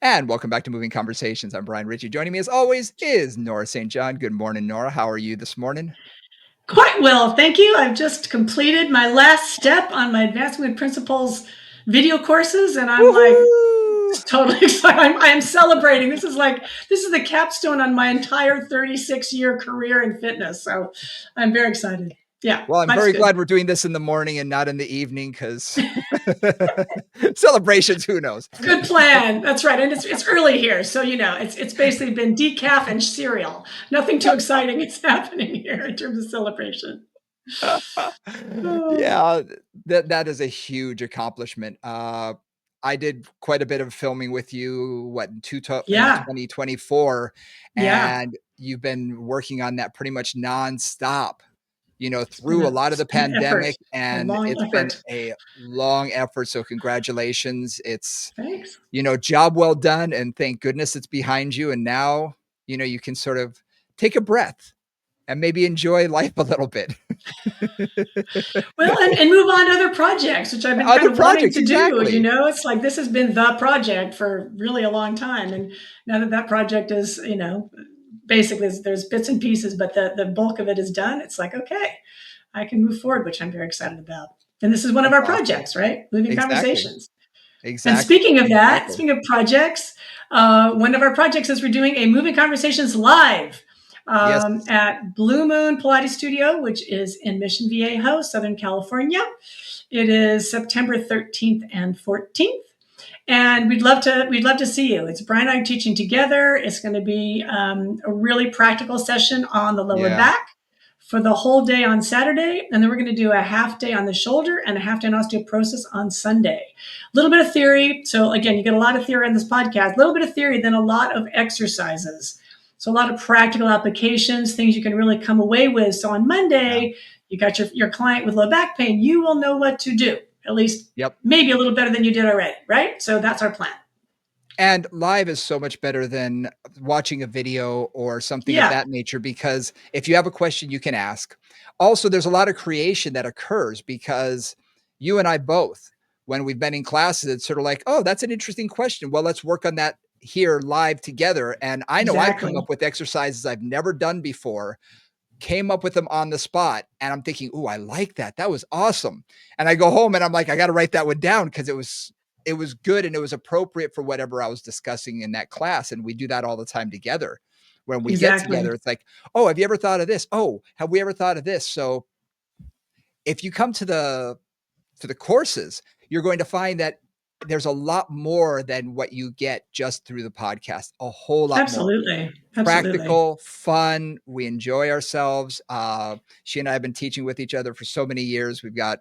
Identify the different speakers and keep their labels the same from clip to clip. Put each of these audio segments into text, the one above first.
Speaker 1: And welcome back to Moving Conversations. I'm Brian Ritchie. Joining me as always is Nora St. John. Good morning, Nora. How are you this morning?
Speaker 2: Quite well, thank you. I've just completed my last step on my Advancing with Principles video courses, and I'm like
Speaker 1: Woohoo!
Speaker 2: totally excited. I am celebrating. This is the capstone on my entire 36-year career in fitness. So I'm very excited. Yeah,
Speaker 1: Well, I'm
Speaker 2: life's
Speaker 1: very
Speaker 2: good.
Speaker 1: glad we're doing this in the morning and not in the evening because celebrations, who knows?
Speaker 2: Good plan. That's right. And it's early here, so it's basically been decaf and cereal. Nothing too exciting is happening here in terms of celebration. Oh,
Speaker 1: Yeah, that is a huge accomplishment. I did quite a bit of filming with you, in
Speaker 2: yeah,
Speaker 1: 2024,
Speaker 2: yeah.
Speaker 1: and you've been working on that pretty much nonstop,
Speaker 2: It's been
Speaker 1: through a
Speaker 2: a
Speaker 1: lot of
Speaker 2: it's
Speaker 1: the
Speaker 2: been an effort,
Speaker 1: pandemic,
Speaker 2: a
Speaker 1: and
Speaker 2: long
Speaker 1: it's been
Speaker 2: effort.
Speaker 1: a long effort. So congratulations. It's,
Speaker 2: Thanks.
Speaker 1: job well done, and thank goodness it's behind you. And now, you can sort of take a breath and maybe enjoy life a little bit.
Speaker 2: Well, and move on to other projects, which I've been kind
Speaker 1: Other
Speaker 2: of wanting
Speaker 1: projects,
Speaker 2: to do.
Speaker 1: exactly.
Speaker 2: It's like this has been the project for really a long time, and now that project is, basically there's bits and pieces, but the bulk of it is done. It's like, okay, I can move forward, which I'm very excited about. And this is one of
Speaker 1: That's
Speaker 2: our
Speaker 1: awesome.
Speaker 2: projects, right? Moving
Speaker 1: Exactly.
Speaker 2: conversations. And
Speaker 1: Exactly.
Speaker 2: speaking of that,
Speaker 1: Exactly.
Speaker 2: speaking of projects, one of our projects is we're doing a Moving Conversations live
Speaker 1: Yes.
Speaker 2: at Blue Moon Pilates Studio, which is in Mission Viejo, Southern California. It is September 13th and 14th. And we'd love to see you. It's Brian and I teaching together. It's going to be a really practical session on the lower
Speaker 1: Yeah.
Speaker 2: back for the whole day on Saturday, and then we're going to do a half day on the shoulder and a half day on osteoporosis on Sunday. A little bit of theory. So again, you get a lot of theory on this podcast. A little bit of theory, then a lot of exercises. So a lot of practical applications, things you can really come away with. So on
Speaker 1: Yeah.
Speaker 2: Monday, you got your client with low back pain. You will know what to do, at least
Speaker 1: Yep.
Speaker 2: maybe a little better than you did already, right? So that's our plan.
Speaker 1: And live is so much better than watching a video or something of
Speaker 2: Yeah,
Speaker 1: that nature, because if you have a question, you can ask. Also, there's a lot of creation that occurs because you and I both, when we've been in classes, it's sort of like, oh, that's an interesting question. Well, let's work on that here live together. And I know I've come
Speaker 2: exactly.
Speaker 1: up with exercises I've never done before, came up with them on the spot, and I'm thinking, "Ooh, I like that. That was awesome." And I go home and I'm like, "I gotta write that one down because it was good and it was appropriate for whatever I was discussing in that class." And we do that all the time together. When we get
Speaker 2: Exactly.
Speaker 1: together, it's like, "Oh, have you ever thought of this? Oh, have we ever thought of this?" So if you come to the courses, you're going to find that there's a lot more than what you get just through the podcast, a whole lot more
Speaker 2: Absolutely. Absolutely.
Speaker 1: practical, fun. We enjoy ourselves. She and I have been teaching with each other for so many years. We've got,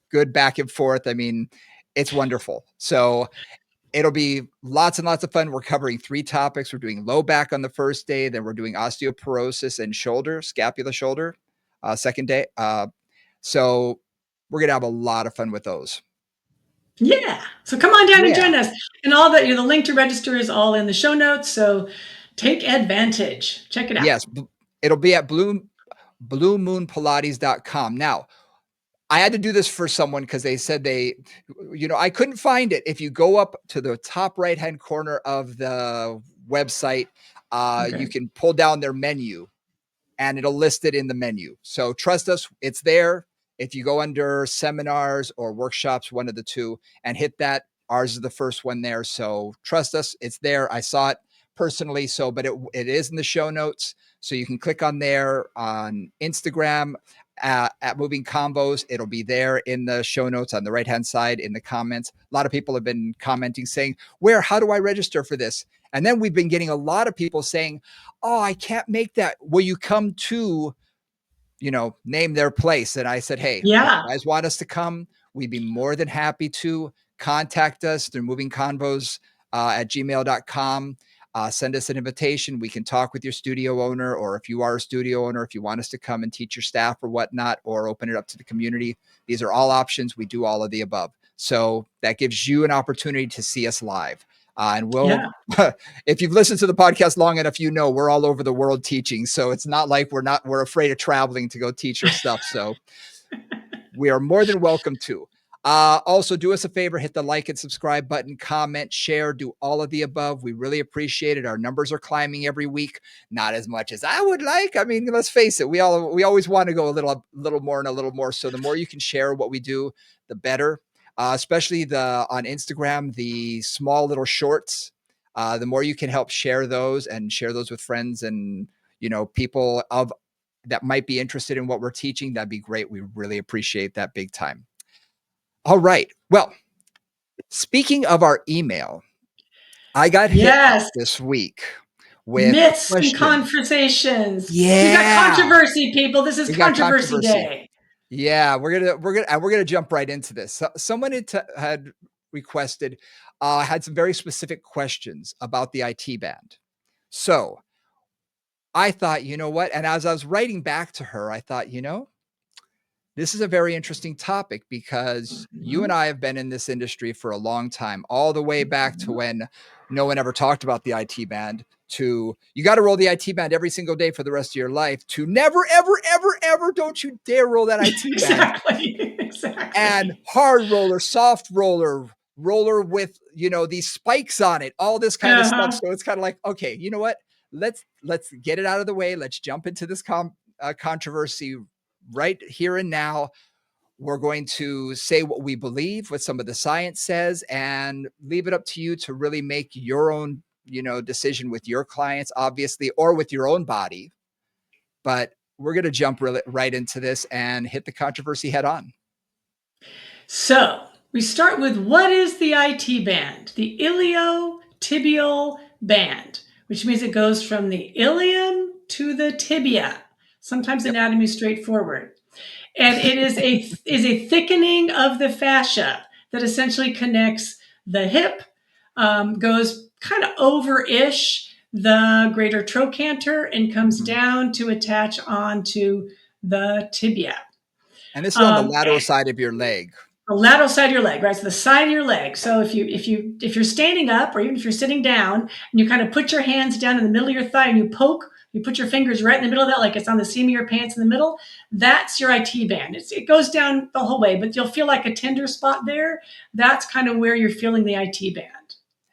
Speaker 1: good back and forth. I mean, it's wonderful. So it'll be lots and lots of fun. We're covering 3 topics. We're doing low back on the first day, then we're doing osteoporosis and shoulder, scapula shoulder, second day. So we're gonna have a lot of fun with those.
Speaker 2: Yeah. So come on down and
Speaker 1: Yeah.
Speaker 2: join us. And all the the link to register is all in the show notes. So take advantage. Check it out.
Speaker 1: Yes. It'll be at bluemoonpilates.com. Now, I had to do this for someone because they said I couldn't find it. If you go up to the top right hand corner of the website, you
Speaker 2: Okay.
Speaker 1: can pull down their menu and it'll list it in the menu. So trust us, it's there. If you go under seminars or workshops, one of the two, and hit that, ours is the first one there. So trust us, it's there. I saw it personally. So, but it is in the show notes. So you can click on there on Instagram at Moving Combos. It'll be there in the show notes on the right hand side in the comments. A lot of people have been commenting saying, how do I register for this? And then we've been getting a lot of people saying, oh, I can't make that. Will you come to, name their place? And I said, hey, if
Speaker 2: Yeah.
Speaker 1: you guys want us to come, we'd be more than happy to. Contact us through movingconvos at gmail.com. Send us an invitation. We can talk with your studio owner, or if you are a studio owner, if you want us to come and teach your staff or whatnot, or open it up to the community. These are all options. We do all of the above. So that gives you an opportunity to see us live. And
Speaker 2: Yeah.
Speaker 1: if you've listened to the podcast long enough, we're all over the world teaching. So it's not like we're afraid of traveling to go teach our stuff. So we are more than welcome to. Also, do us a favor, hit the like and subscribe button, comment, share, do all of the above. We really appreciate it. Our numbers are climbing every week, not as much as I would like. I mean, let's face it, we always want to go a little more and a little more. So the more you can share what we do, the better. Especially on Instagram, the small little shorts. The more you can help share those and share those with friends and people that might be interested in what we're teaching, that'd be great. We really appreciate that big time. All right. Well, speaking of our email, I got hit up
Speaker 2: Yes.
Speaker 1: this week with a
Speaker 2: Myths and
Speaker 1: question.
Speaker 2: conversations. We've got
Speaker 1: Yeah,
Speaker 2: controversy, people. This is
Speaker 1: we got
Speaker 2: controversy
Speaker 1: controversy.
Speaker 2: day.
Speaker 1: Yeah, we're gonna jump right into this. Someone had requested, had some very specific questions about the IT band. So I thought, you know what? And as I was writing back to her, I thought, this is a very interesting topic because you and
Speaker 2: Mhm.
Speaker 1: I have been in this industry for a long time, all the way back to when no one ever talked about the IT band, to you got to roll the IT band every single day for the rest of your life, to never, ever, ever, ever, don't you dare roll that IT band.
Speaker 2: Exactly.
Speaker 1: And
Speaker 2: Exactly.
Speaker 1: hard roller, soft roller, roller with, these spikes on it, all this kind of stuff.
Speaker 2: Uh-huh.
Speaker 1: So it's kind of like, okay, you know what? Let's get it out of the way. Let's jump into this controversy right here and now. We're going to say what we believe, what some of the science says, and leave it up to you to really make your own, decision with your clients, obviously, or with your own body. But we're going to jump right into this and hit the controversy head on.
Speaker 2: So we start with what is the IT band? The iliotibial band, which means it goes from the ilium to the tibia. Sometimes
Speaker 1: Yep.
Speaker 2: anatomy is straightforward. And it is a thickening of the fascia that essentially connects the hip, goes kind of over-ish the greater trochanter, and comes
Speaker 1: Mhm.
Speaker 2: down to attach onto the tibia.
Speaker 1: And this is on the
Speaker 2: Um,
Speaker 1: lateral side of your leg.
Speaker 2: the lateral side of your leg, right? So the side of your leg. So if you're standing up, or even if you're sitting down, and you kind of put your hands down in the middle of your thigh and you poke, you put your fingers right in the middle of that, like it's on the seam of your pants in the middle. That's your IT band. It goes down the whole way, but you'll feel like a tender spot there. That's kind of where you're feeling the IT band.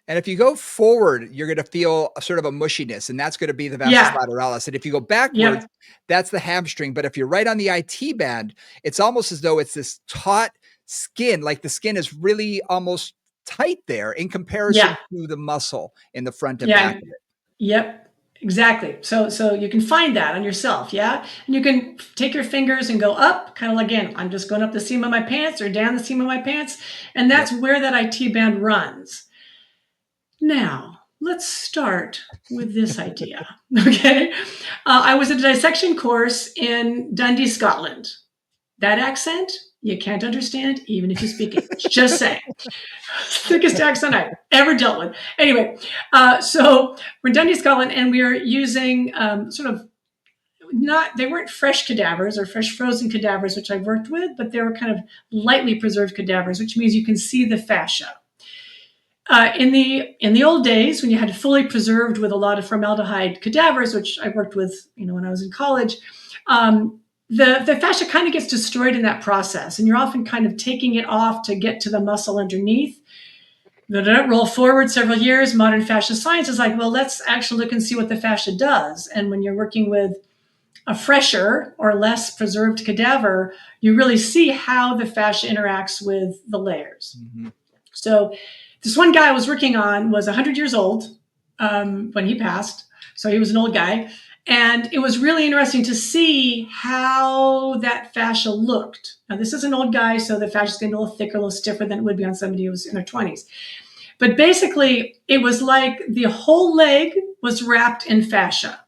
Speaker 1: And if you go forward, you're going to feel a sort of a mushiness, and that's going to be the vastus
Speaker 2: Yeah.
Speaker 1: lateralis. And if you go backwards,
Speaker 2: Yep.
Speaker 1: that's the hamstring. But if you're right on the IT band, it's almost as though it's this taut skin, like the skin is really almost tight there in comparison
Speaker 2: Yeah.
Speaker 1: to the muscle in the front and back
Speaker 2: Yeah.
Speaker 1: of it.
Speaker 2: Yep. Exactly. So you can find that on yourself, yeah? And you can take your fingers and go up, kind of like, again, I'm just going up the seam of my pants or down the seam of my pants, and
Speaker 1: Yep.
Speaker 2: that's where that IT band runs. Now, let's start with this idea, okay? I was at a dissection course in Dundee, Scotland. That accent, you can't understand even if you speak English. Just saying. Thickest accent I've ever dealt with. Anyway, so we're in Dundee, Scotland, and we are using sort of they weren't fresh cadavers or fresh frozen cadavers, which I've worked with, but they were kind of lightly preserved cadavers, which means you can see the fascia. In the old days, when you had fully preserved with a lot of formaldehyde cadavers, which I worked with, when I was in college, the fascia kind of gets destroyed in that process, and you're often kind of taking it off to get to the muscle underneath. Roll forward several years, modern fascia science is like, well, let's actually look and see what the fascia does. And when you're working with a fresher or less preserved cadaver, you really see how the fascia interacts with the layers.
Speaker 1: Mm-hmm.
Speaker 2: So this one guy I was working on was 100 years old when he passed. So he was an old guy. And it was really interesting to see how that fascia looked. Now, this is an old guy, so the fascia is going to be a little thicker, a little stiffer than it would be on somebody who was in their 20s. But basically, it was like the whole leg was wrapped in fascia,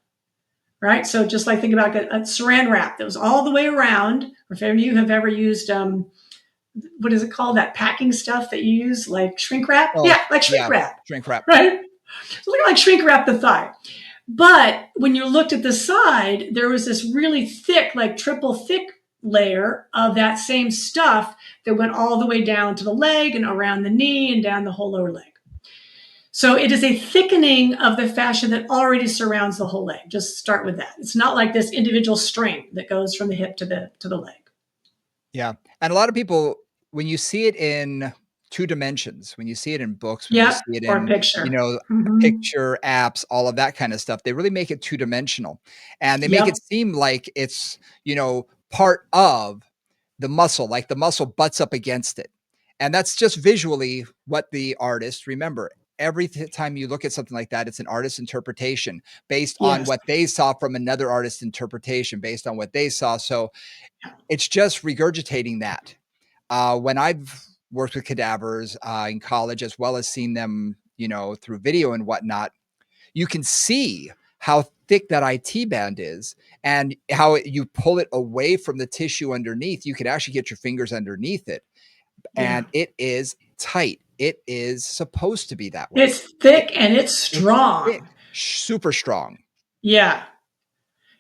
Speaker 2: right? So just like think about a saran wrap that was all the way around. Or if any of you have ever used, what is it called? That packing stuff that you use, like shrink wrap?
Speaker 1: Oh,
Speaker 2: Yeah, like shrink
Speaker 1: yeah.
Speaker 2: wrap,
Speaker 1: Shrink wrap.
Speaker 2: right? So look like shrink wrap the thigh. But when you looked at the side, there was this really thick, like triple thick layer of that same stuff that went all the way down to the leg and around the knee and down the whole lower leg. So it is a thickening of the fascia that already surrounds the whole leg. Just start with that. It's not like this individual string that goes from the hip to the leg.
Speaker 1: Yeah. And a lot of people when you see it in 2 dimensions, when you see it in books, when you
Speaker 2: Yep,
Speaker 1: see it
Speaker 2: or a
Speaker 1: in, you
Speaker 2: picture.
Speaker 1: know,
Speaker 2: Mhm.
Speaker 1: picture apps, all of that kind of stuff, they really make it two-dimensional, and they make it
Speaker 2: Yep,
Speaker 1: seem like it's, part of the muscle, like the muscle butts up against it. And that's just visually what the artist, remember, every time you look at something like that, it's an artist's interpretation based on
Speaker 2: yes.
Speaker 1: what they saw from another artist's interpretation, based on what they saw. So it's just regurgitating that. When I've worked with cadavers in college, as well as seen them, through video and whatnot, you can see how thick that IT band is and how you pull it away from the tissue underneath. You can actually get your fingers underneath it,
Speaker 2: Yeah.
Speaker 1: and it is tight. It is supposed to be that way.
Speaker 2: It's
Speaker 1: It,
Speaker 2: thick and it's
Speaker 1: it's thick,
Speaker 2: strong.
Speaker 1: super strong.
Speaker 2: Yeah.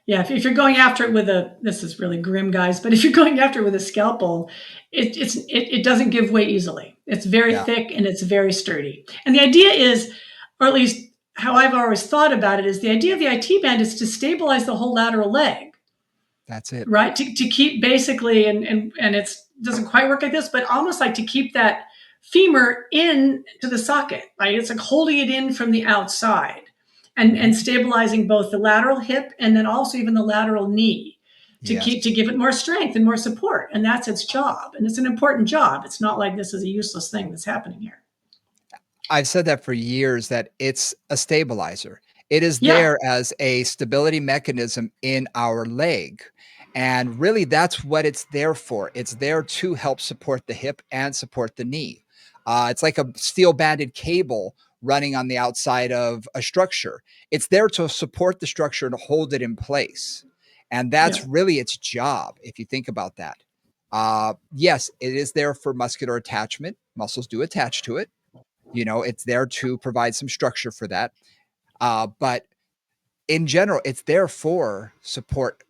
Speaker 2: Yeah, if you're going after it with a, this is really grim, guys, but if you're going after it with a scalpel, it doesn't give way easily. It's very
Speaker 1: Yeah,
Speaker 2: thick and it's very sturdy. And the idea is, or at least how I've always thought about it, is the idea of the IT band is to stabilize the whole lateral leg,
Speaker 1: that's it.
Speaker 2: right? To keep basically, and it's doesn't quite work like this, but almost like to keep that femur in to the socket, right? It's like holding it in from the outside and
Speaker 1: Mhm.
Speaker 2: stabilizing both the lateral hip and then also even the lateral knee to
Speaker 1: Yes.
Speaker 2: give it more strength and more support. And that's its job. And it's an important job. It's not like this is a useless thing that's happening here.
Speaker 1: I've said that for years, that it's a stabilizer. It is
Speaker 2: Yeah.
Speaker 1: there as a stability mechanism in our leg. And really, that's what it's there for. It's there to help support the hip and support the knee. It's like a steel banded cable running on the outside of a structure. It's there to support the structure and hold it in place. And
Speaker 2: Yeah.
Speaker 1: that's really its job, if you think about that. Yes, it is there for muscular attachment. Muscles do attach to it. It's there to provide some structure for that. But in general, it's there for support.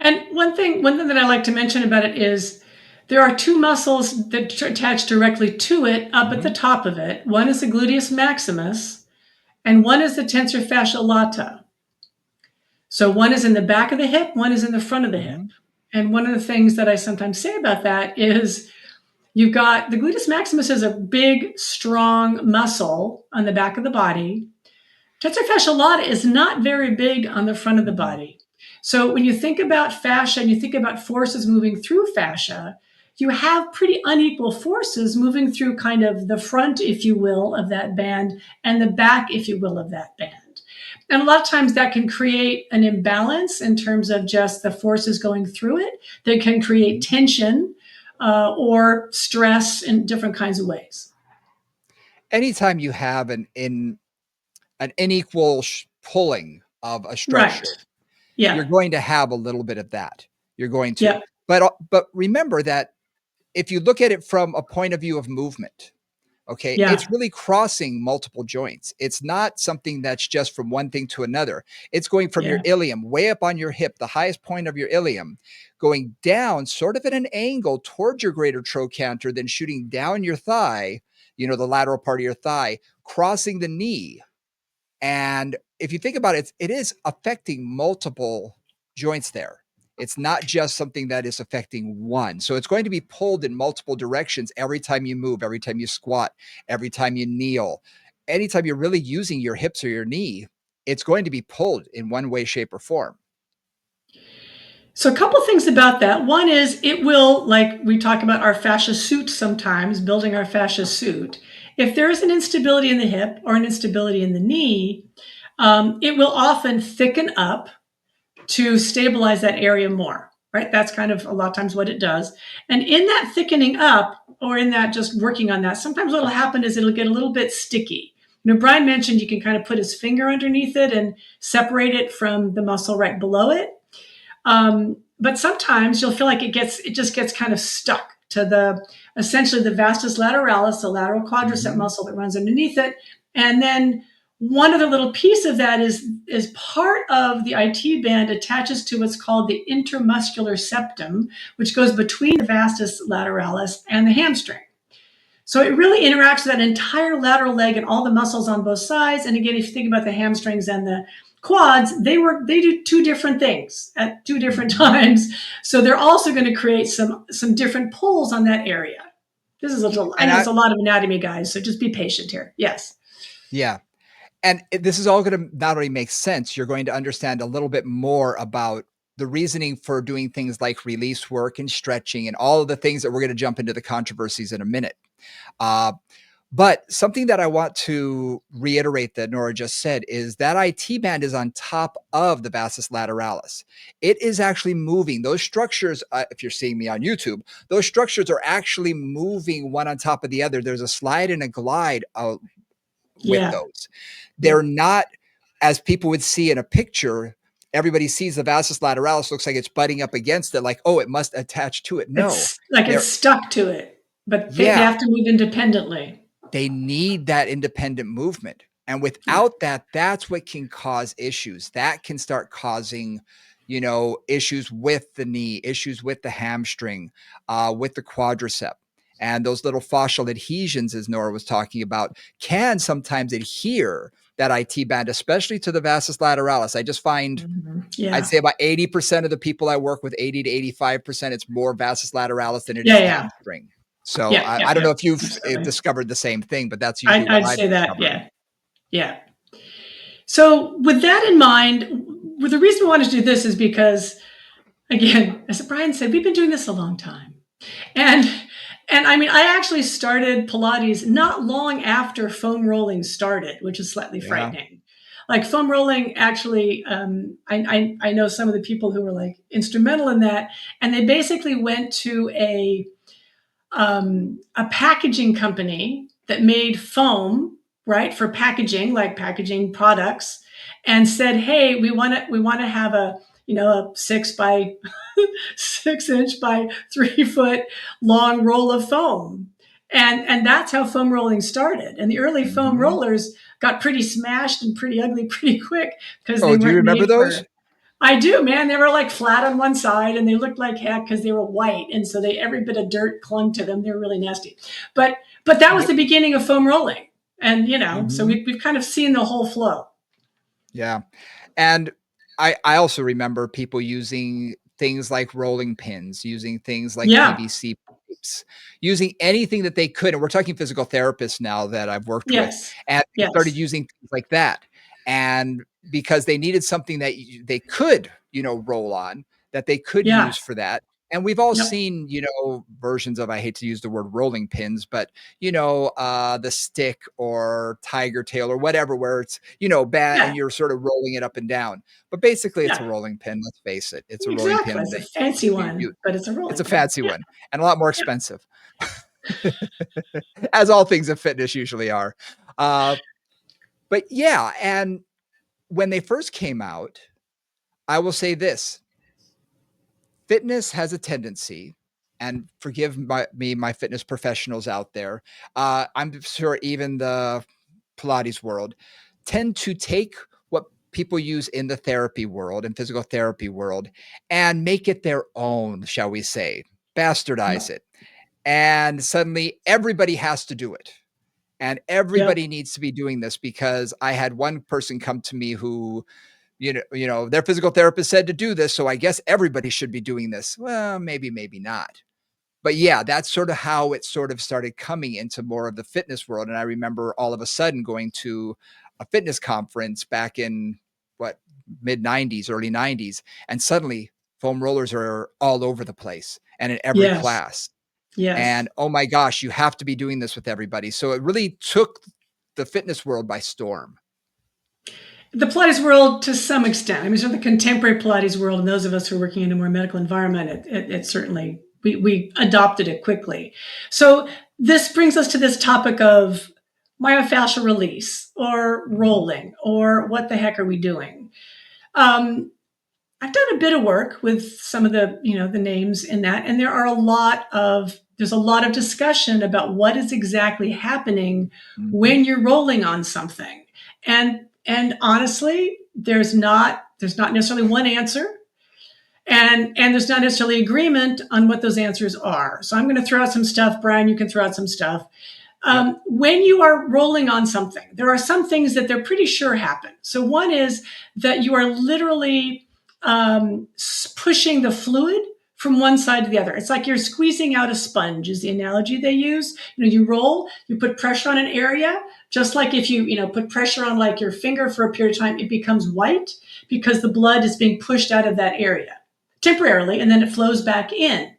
Speaker 2: And one thing that I like to mention about it is there are two muscles that attach directly to it up at the
Speaker 1: Mhm,
Speaker 2: top of it. One is the gluteus maximus, and one is the tensor fascia lata. So one is in the back of the hip, one is in the front of the hip.
Speaker 1: mhm,
Speaker 2: And one of the things that I sometimes say about that is you've got the gluteus maximus is a big, strong muscle on the back of the body. Tensor fascia lata is not very big on the front of the
Speaker 1: mhm,
Speaker 2: body. So when you think about fascia and you think about forces moving through fascia, you have pretty unequal forces moving through kind of the front, if you will, of that band and the back, if you will, of that band. And a lot of times that can create an imbalance in terms of just the forces going through it. That can create
Speaker 1: mhm.
Speaker 2: tension or stress in different kinds of ways.
Speaker 1: Anytime you have an unequal pulling of a
Speaker 2: Right.
Speaker 1: structure,
Speaker 2: Yeah.
Speaker 1: you're going to have a little bit of that. You're going to.
Speaker 2: Yeah.
Speaker 1: But remember that if you look at it from a point of view of movement, okay,
Speaker 2: Yeah.
Speaker 1: it's really crossing multiple joints. It's not something that's just from one thing to another. It's going from your
Speaker 2: Yeah.
Speaker 1: ilium way up on your hip, the highest point of your ilium, going down sort of at an angle towards your greater trochanter, then shooting down your thigh, the lateral part of your thigh, crossing the knee. And if you think about it, it is affecting multiple joints there. It's not just something that is affecting one. So it's going to be pulled in multiple directions every time you move, every time you squat, every time you kneel. Anytime you're really using your hips or your knee, it's going to be pulled in one way, shape, or form.
Speaker 2: So a couple things about that. One is it will, like we talk about our fascia suit sometimes, building our fascia suit. If there is an instability in the hip or an instability in the knee, it will often thicken up to stabilize that area more, right? That's kind of a lot of times what it does. And in that thickening up or in that just working on that, sometimes what'll happen is it'll get a little bit sticky. Brian mentioned you can kind of put his finger underneath it and separate it from the muscle right below it. But sometimes you'll feel like it just gets kind of stuck to the essentially the vastus lateralis, the lateral quadricep
Speaker 1: Mhm.
Speaker 2: muscle that runs underneath it. And then one other little piece of that is part of the IT band attaches to what's called the intermuscular septum, which goes between the vastus lateralis and the hamstring. So it really interacts with that entire lateral leg and all the muscles on both sides. And again, if you think about the hamstrings and the quads, they do two different things at two different times. So they're also going to create some different pulls on that area. This is I
Speaker 1: And
Speaker 2: know it's a lot of anatomy, guys, so just be patient here. Yes.
Speaker 1: yeah. And this is all going to not only make sense, you're going to understand a little bit more about the reasoning for doing things like release work and stretching and all of the things that we're going to jump into the controversies in a minute. But something that I want to reiterate that Nora just said is that IT band is on top of the vastus lateralis. It is actually moving. Those structures, if you're seeing me on YouTube, those structures are actually moving one on top of the other. There's a slide and a glide with
Speaker 2: Yeah.
Speaker 1: those. They're not, as people would see in a picture, everybody sees the vastus lateralis looks like it's butting up against it, like, oh, it must attach to it. No,
Speaker 2: It's like it's
Speaker 1: they're,
Speaker 2: stuck to it, but they
Speaker 1: yeah,
Speaker 2: have to move independently.
Speaker 1: they need that independent movement. And
Speaker 2: Yeah.
Speaker 1: without that, that's what can cause issues. That can start causing, issues with the knee, issues with the hamstring, with the quadricep. And those little fascial adhesions, as Nora was talking about, can sometimes adhere that IT band, especially to the vastus lateralis. I just find, I'd
Speaker 2: Yeah.
Speaker 1: say about 80% of the people I work with, 80 to 85%, it's more vastus lateralis than it
Speaker 2: Yeah.
Speaker 1: is
Speaker 2: Yeah.
Speaker 1: hamstring. So
Speaker 2: Yeah. Yeah.
Speaker 1: I don't
Speaker 2: Yeah.
Speaker 1: know if you've
Speaker 2: Absolutely.
Speaker 1: discovered the same thing, but that's usually what
Speaker 2: I'd
Speaker 1: I've
Speaker 2: say that.
Speaker 1: discovered.
Speaker 2: Yeah. Yeah. So with that in mind, the reason we wanted to do this is because, again, as Brian said, we've been doing this a long time. And I mean, I actually started Pilates not long after foam rolling started, which is slightly
Speaker 1: Yeah.
Speaker 2: frightening. Like foam rolling, actually, I know some of the people who were like instrumental in that, and they basically went to a packaging company that made foam, right, for packaging, like packaging products, and said, "Hey, we want to have a 6 by 6 inch by 3 foot long roll of foam." And that's how foam rolling started. And the early foam
Speaker 1: Mhm.
Speaker 2: rollers got pretty smashed and pretty ugly pretty quick because they
Speaker 1: Oh, do you
Speaker 2: weren't
Speaker 1: remember
Speaker 2: made
Speaker 1: those?
Speaker 2: for. I do, man. They were like flat on one side and they looked like heck because they were white. And so every bit of dirt clung to them. They were really nasty. But that was
Speaker 1: Yep.
Speaker 2: the beginning of foam rolling. And, so
Speaker 1: Mhm.
Speaker 2: we've kind of seen the whole flow.
Speaker 1: Yeah. And I also remember people using things like rolling pins, using things like
Speaker 2: Yeah.
Speaker 1: PVC pipes, using anything that they could. And we're talking physical therapists now that I've worked with,
Speaker 2: Yes.
Speaker 1: and they started
Speaker 2: Yes.
Speaker 1: using things like that. And because they needed something that they could, roll on, that they could
Speaker 2: Yeah.
Speaker 1: use for that. And we've all
Speaker 2: Yep.
Speaker 1: seen, versions of, I hate to use the word rolling pins, but the stick or tiger tail or whatever, where it's, bad
Speaker 2: Yeah.
Speaker 1: and you're sort of rolling it up and down. But basically it's a
Speaker 2: Yeah.
Speaker 1: rolling pin. Let's face it. It's a rolling
Speaker 2: Exactly.
Speaker 1: pin
Speaker 2: It's a
Speaker 1: that
Speaker 2: fancy
Speaker 1: you
Speaker 2: one, but it's a
Speaker 1: it's a
Speaker 2: rolling pin.
Speaker 1: fancy
Speaker 2: Yeah.
Speaker 1: one and a lot more
Speaker 2: Yeah.
Speaker 1: expensive, as all things of fitness usually are. Uh, but yeah, and when they first came out, I will say this: fitness has a tendency, and forgive my fitness professionals out there. I'm sure even the Pilates world tend to take what people use in the therapy world and physical therapy world and make it their own, shall we say, bastardize
Speaker 2: Yep.
Speaker 1: it. And suddenly everybody has to do it. And
Speaker 2: Yep.
Speaker 1: everybody needs to be doing this because I had one person come to me who, their physical therapist said to do this. So I guess everybody should be doing this. Well, maybe, maybe not. But yeah, that's sort of how it sort of started coming into more of the fitness world. And I remember all of a sudden going to a fitness conference back in what, mid 90s, early 90s, and suddenly foam rollers are all over the place and in every
Speaker 2: Yes.
Speaker 1: class.
Speaker 2: Yes.
Speaker 1: And oh my gosh, you have to be doing this with everybody. So it really took the fitness world by storm.
Speaker 2: The Pilates world, to some extent, I mean, sort of the contemporary Pilates world, and those of us who are working in a more medical environment, it certainly, we adopted it quickly. So this brings us to this topic of myofascial release or
Speaker 1: Mhm.
Speaker 2: rolling or what the heck are we doing? Um, I've done a bit of work with some of the names in that, and there's a lot of discussion about what is exactly happening
Speaker 1: Mhm.
Speaker 2: when you're rolling on something. And honestly, there's not necessarily one answer, and there's not necessarily agreement on what those answers are. So I'm going to throw out some stuff, Brian, you can throw out some stuff.
Speaker 1: Yep.
Speaker 2: When you are rolling on something, there are some things that they're pretty sure happen. So one is that you are literally pushing the fluid from one side to the other. It's like you're squeezing out a sponge is the analogy they use. You roll, you put pressure on an area, just like if you put pressure on like your finger for a period of time, it becomes white because the blood is being pushed out of that area temporarily, and then it flows back in.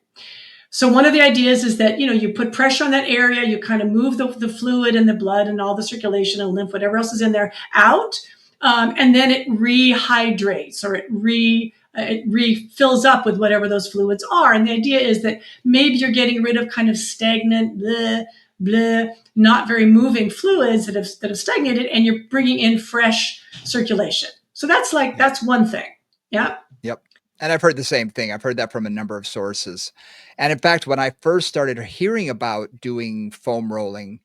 Speaker 2: So one of the ideas is that you put pressure on that area, you kind of move the fluid and the blood and all the circulation and lymph, whatever else is in there, out, and then it rehydrates, or it refills up with whatever those fluids are. And the idea is that maybe you're getting rid of kind of stagnant, blah, blah, not very moving fluids that have stagnated, and you're bringing in fresh circulation. So that's one thing. Yeah.
Speaker 1: Yep. And I've heard the same thing. I've heard that from a number of sources. And in fact, when I first started hearing about doing foam rolling,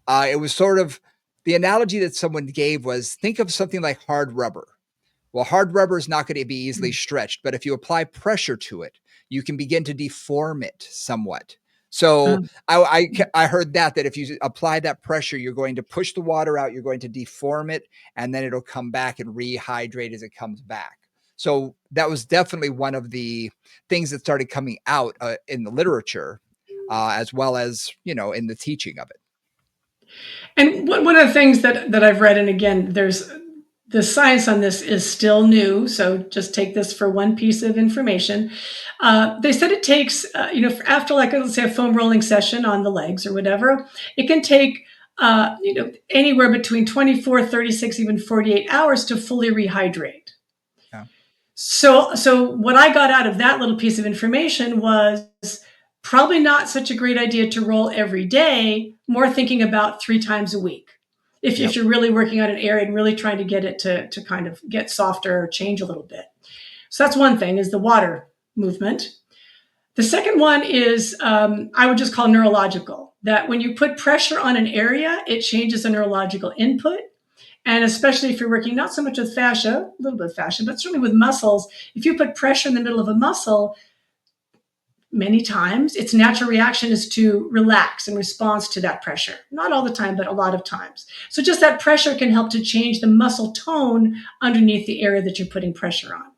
Speaker 1: it was sort of the analogy that someone gave was, think of something like hard rubber. Well, hard rubber is not going to be easily stretched, but if you apply pressure to it, you can begin to deform it somewhat. So
Speaker 2: Um,
Speaker 1: I heard that if you apply that pressure, you're going to push the water out, you're going to deform it, and then it'll come back and rehydrate as it comes back. So that was definitely one of the things that started coming out in the literature, as well as in the teaching of it.
Speaker 2: And one of the things that I've read, and again, there's the science on this is still new, so just take this for one piece of information. They said it takes, after like let's say a foam rolling session on the legs or whatever, it can take anywhere between 24, 36, even 48 hours to fully rehydrate.
Speaker 1: Yeah.
Speaker 2: So what I got out of that little piece of information was probably not such a great idea to roll every day, more thinking about 3 times a week. If
Speaker 1: Yep.
Speaker 2: you're really working on an area and really trying to get it to kind of get softer or change a little bit. So that's one thing, is the water movement. The second one is I would just call neurological, that when you put pressure on an area, it changes the neurological input. And especially if you're working not so much with fascia, a little bit of fascia, but certainly with muscles, if you put pressure in the middle of a muscle, many times its natural reaction is to relax in response to that pressure. Not all the time, but a lot of times. So just that pressure can help to change the muscle tone underneath the area that you're putting pressure on.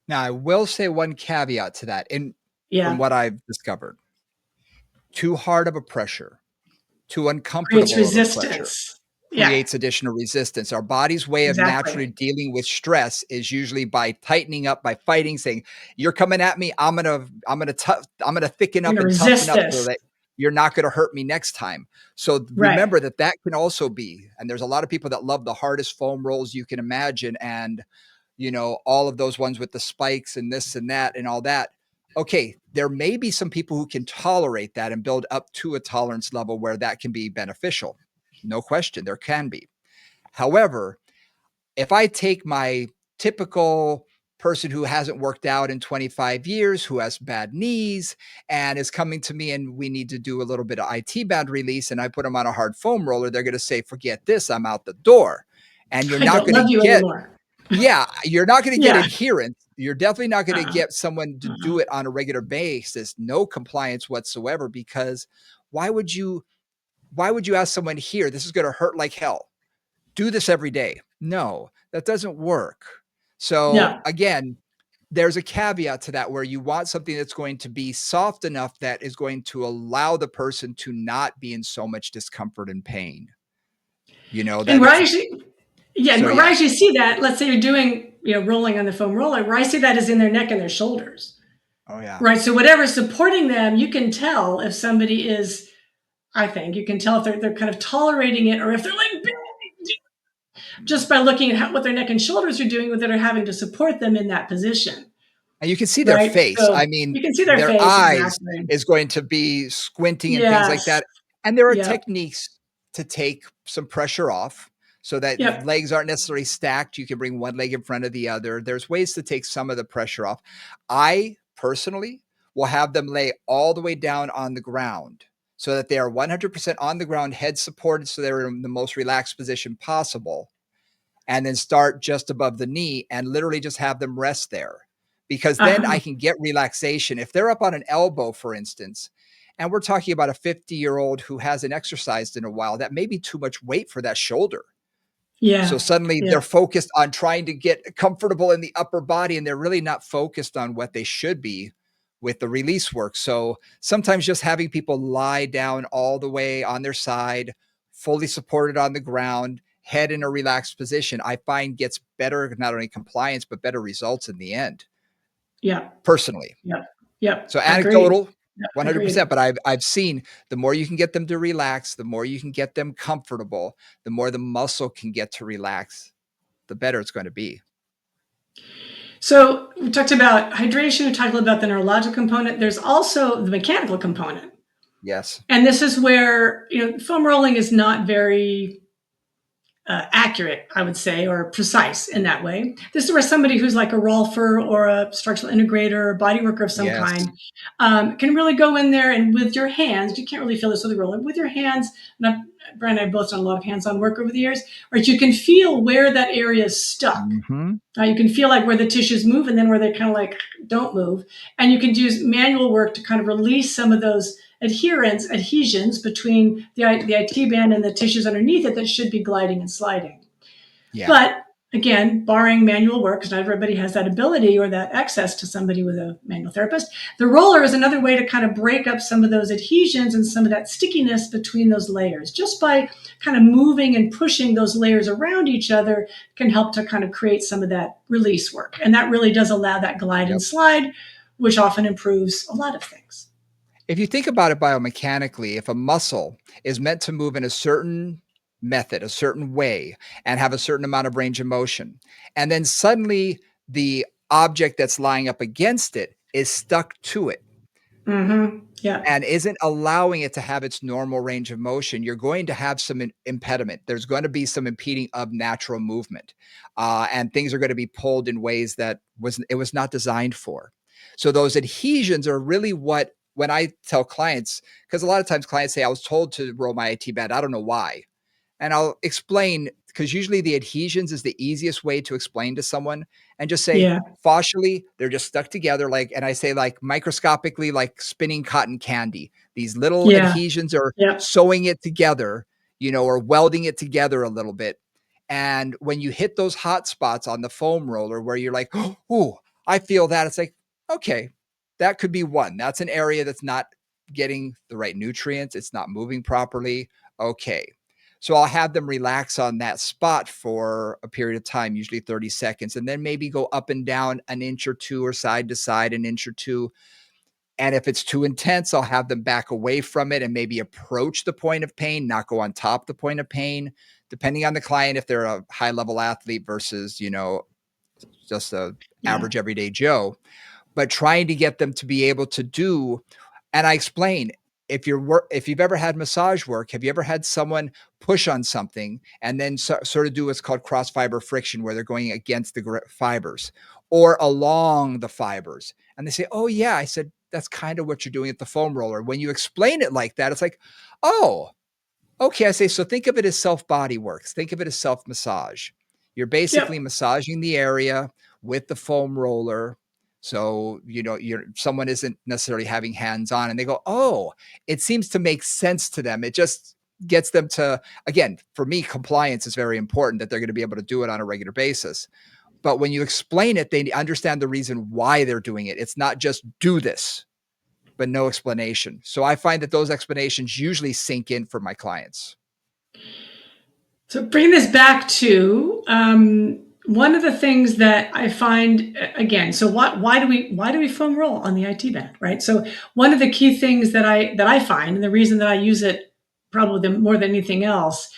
Speaker 1: Now, I will say one caveat to that. From
Speaker 2: Yeah.
Speaker 1: what I've discovered, too hard of a pressure, too
Speaker 2: Creates
Speaker 1: uncomfortable of a pressure
Speaker 2: resistance. Yeah,
Speaker 1: creates additional resistance. Our body's way of naturally
Speaker 2: exactly.
Speaker 1: dealing with stress is usually by tightening up, by fighting, saying, "You're coming at me. I'm gonna thicken
Speaker 2: We're
Speaker 1: up
Speaker 2: going to
Speaker 1: and toughen
Speaker 2: resist
Speaker 1: up so
Speaker 2: this.
Speaker 1: that you're not gonna hurt me next time." So
Speaker 2: Right.
Speaker 1: remember that can also be, and there's a lot of people that love the hardest foam rolls you can imagine, and all of those ones with the spikes and this and that and all that. Okay, there may be some people who can tolerate that and build up to a tolerance level where that can be beneficial. No question, there can be. However, if I take my typical person who hasn't worked out in 25 years, who has bad knees, and is coming to me and we need to do a little bit of IT band release, and I put them on a hard foam roller, they're going to say, forget this, I'm out the door. And you're
Speaker 2: I
Speaker 1: not
Speaker 2: don't
Speaker 1: going to
Speaker 2: love you
Speaker 1: get
Speaker 2: anymore.
Speaker 1: yeah, you're not gonna get
Speaker 2: Yeah.
Speaker 1: adherence. You're definitely not gonna
Speaker 2: Uh-uh.
Speaker 1: get someone to
Speaker 2: Uh-uh.
Speaker 1: do it on a regular basis, no compliance whatsoever, because why would you why would you ask someone, "Here, this is gonna hurt like hell. Do this every day." No, that doesn't work. So,
Speaker 2: No.
Speaker 1: again, there's a caveat to that where you want something that's going to be soft enough that is going to allow the person to not be in so much discomfort and pain.
Speaker 2: And
Speaker 1: That
Speaker 2: where I
Speaker 1: it's
Speaker 2: usually, yeah, and
Speaker 1: so
Speaker 2: where I
Speaker 1: yeah.
Speaker 2: actually see that, let's say you're doing, rolling on the foam roller, where I see that is in their neck and their shoulders.
Speaker 1: Oh, yeah.
Speaker 2: Right. So whatever's supporting them, you can tell if somebody is, I think you can tell if they're kind of tolerating it, or if they're like just by looking at what their neck and shoulders are doing, that are having to support them in that position.
Speaker 1: And you can see their
Speaker 2: Right.
Speaker 1: face. I
Speaker 2: So
Speaker 1: mean,
Speaker 2: you can see their
Speaker 1: their
Speaker 2: face
Speaker 1: eyes
Speaker 2: exactly.
Speaker 1: is going to be squinting and things like
Speaker 2: Yes.
Speaker 1: that. And there are
Speaker 2: Yep.
Speaker 1: techniques to take some pressure off so that
Speaker 2: Yep.
Speaker 1: legs aren't necessarily stacked. You can bring one leg in front of the other. There's ways to take some of the pressure off. I personally will have them lay all the way down on the ground so that they are 100% on the ground, head supported, so they're in the most relaxed position possible, and then start just above the knee and literally just have them rest there, because then I
Speaker 2: Uh-huh.
Speaker 1: can get relaxation. If they're up on an elbow, for instance, And we're talking about a 50-year-old who hasn't exercised in a while. That may be too much weight for that shoulder. So
Speaker 2: Yeah.
Speaker 1: suddenly
Speaker 2: Yeah.
Speaker 1: they're focused on trying to get comfortable in the upper body, and they're really not focused on what they should be with the release work. So sometimes just having people lie down all the way on their side, fully supported on the ground, head in a relaxed position, I find gets better, not only compliance, but better results in the end,
Speaker 2: Yeah.
Speaker 1: personally.
Speaker 2: Yep. Yep.
Speaker 1: So
Speaker 2: Agreed.
Speaker 1: anecdotal,
Speaker 2: Yep. Agreed.
Speaker 1: 100%, but I've seen the more you can get them to relax, the more you can get them comfortable, the more the muscle can get to relax, the better it's going to be.
Speaker 2: So we talked about hydration, we talked about the neurological component. There's also the mechanical component.
Speaker 1: Yes.
Speaker 2: And this is where, foam rolling is not very accurate, I would say, or precise in that way. This is where somebody who's like a rolfer or a structural integrator or body worker of some
Speaker 1: Yes.
Speaker 2: kind can really go in there and with your hands, you can't really feel this with a roller, with your hands, Brian and I have both done a lot of hands-on work over the years, right? You can feel where that area is stuck.
Speaker 1: Mhm.
Speaker 2: You can feel like where the tissues move and then where they kind of like don't move. And you can use manual work to kind of release some of those adhesions between the IT band and the tissues underneath it that should be gliding and sliding.
Speaker 1: Yeah.
Speaker 2: But again, barring manual work, because not everybody has that ability or that access to somebody with a manual therapist, the roller is another way to kind of break up some of those adhesions and some of that stickiness between those layers. Just by kind of moving and pushing those layers around each other can help to kind of create some of that release work. And that really does allow that glide and
Speaker 1: Yep.
Speaker 2: slide, which often improves a lot of things.
Speaker 1: If you think about it biomechanically, if a muscle is meant to move in a certain method, a certain way, and have a certain amount of range of motion, and then suddenly the object that's lying up against it is stuck to it
Speaker 2: Mm-hmm. Yeah.
Speaker 1: and isn't allowing it to have its normal range of motion, you're going to have some impediment. There's going to be some impeding of natural movement, and things are going to be pulled in ways that it was not designed for. So those adhesions are really what when I tell clients, because a lot of times clients say, "I was told to roll my IT band. I don't know why." And I'll explain because usually the adhesions is the easiest way to explain to someone and just say,
Speaker 2: Yeah.
Speaker 1: fascially, they're just stuck together. Like, and I say, like, microscopically, like spinning cotton candy. These little
Speaker 2: Yeah.
Speaker 1: adhesions are
Speaker 2: Yeah.
Speaker 1: sewing it together, or welding it together a little bit. And when you hit those hot spots on the foam roller where you're like, oh, I feel that, it's like, okay, that could be one. That's an area that's not getting the right nutrients. It's not moving properly. Okay. So I'll have them relax on that spot for a period of time, usually 30 seconds, and then maybe go up and down an inch or two or side to side an inch or two. And if it's too intense, I'll have them back away from it and maybe approach the point of pain, not go on top the point of pain, depending on the client, if they're a high level athlete versus, just a
Speaker 2: Yeah.
Speaker 1: average everyday Joe, but trying to get them to be able to do. And I explain, if you've ever had massage work, have you ever had someone push on something and then sort of do what's called cross fiber friction, where they're going against the fibers or along the fibers? And they say, "Oh yeah." I said, "That's kind of what you're doing at the foam roller." When you explain it like that, it's like, "Oh, okay." I say, "So think of it as self body works. Think of it as self massage. You're basically
Speaker 2: Yep.
Speaker 1: massaging the area with the foam roller." So, someone isn't necessarily having hands on and they go, "Oh, it seems to make sense to them." It just gets them to, again, for me, compliance is very important, that they're going to be able to do it on a regular basis. But when you explain it, they understand the reason why they're doing it. It's not just do this, but no explanation. So I find that those explanations usually sink in for my clients.
Speaker 2: So bring this back to one of the things that I find again. So why do we foam roll on the IT band, right? So one of the key things that I find, and the reason that I use it probably more than anything else,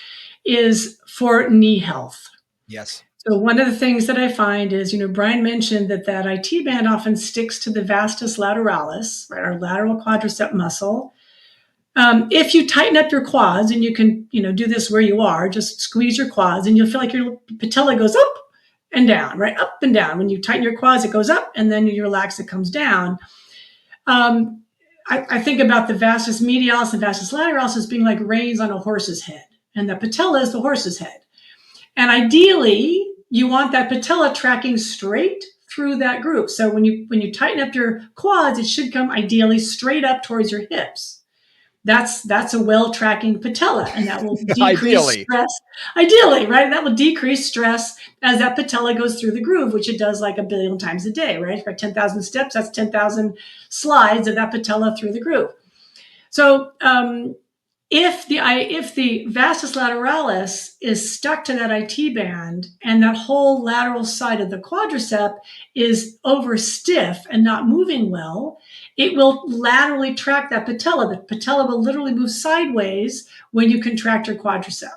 Speaker 2: is for knee health.
Speaker 1: Yes.
Speaker 2: So one of the things that I find is, Brian mentioned that IT band often sticks to the vastus lateralis, right, our lateral quadricep muscle. If you tighten up your quads, and you can, do this where you are, just squeeze your quads and you'll feel like your patella goes up and down, right? Up and down. When you tighten your quads, it goes up, and then you relax, it comes down. Um, I think about the vastus medialis and vastus lateralis as being like reins on a horse's head, and the patella is the horse's head. And ideally, you want that patella tracking straight through that group. So when you tighten up your quads, it should come ideally straight up towards your hips. that's a well tracking patella, and that will decrease
Speaker 1: Ideally.
Speaker 2: stress. Ideally, right? That will decrease stress as that patella goes through the groove, which it does like a billion times a day, right? For 10,000 steps, that's 10,000 slides of that patella through the groove. So if the vastus lateralis is stuck to that IT band and that whole lateral side of the quadricep is over stiff and not moving well, it will laterally track that patella. The patella will literally move sideways when you contract your quadricep.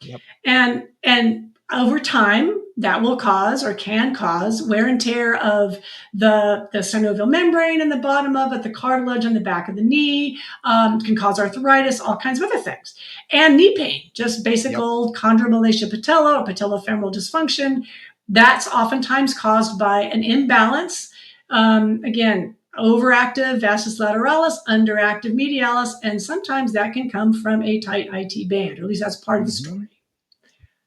Speaker 1: Yep.
Speaker 2: And over time, that will cause or can cause wear and tear of the synovial membrane in the bottom of it, the cartilage on the back of the knee, can cause arthritis, all kinds of other things. And knee pain, just basic
Speaker 1: Yep.
Speaker 2: old chondromalacia patella or patellofemoral dysfunction. That's oftentimes caused by an imbalance. Again, overactive vastus lateralis, underactive medialis, and sometimes that can come from a tight IT band, or at least that's part of the story.
Speaker 1: Mhm.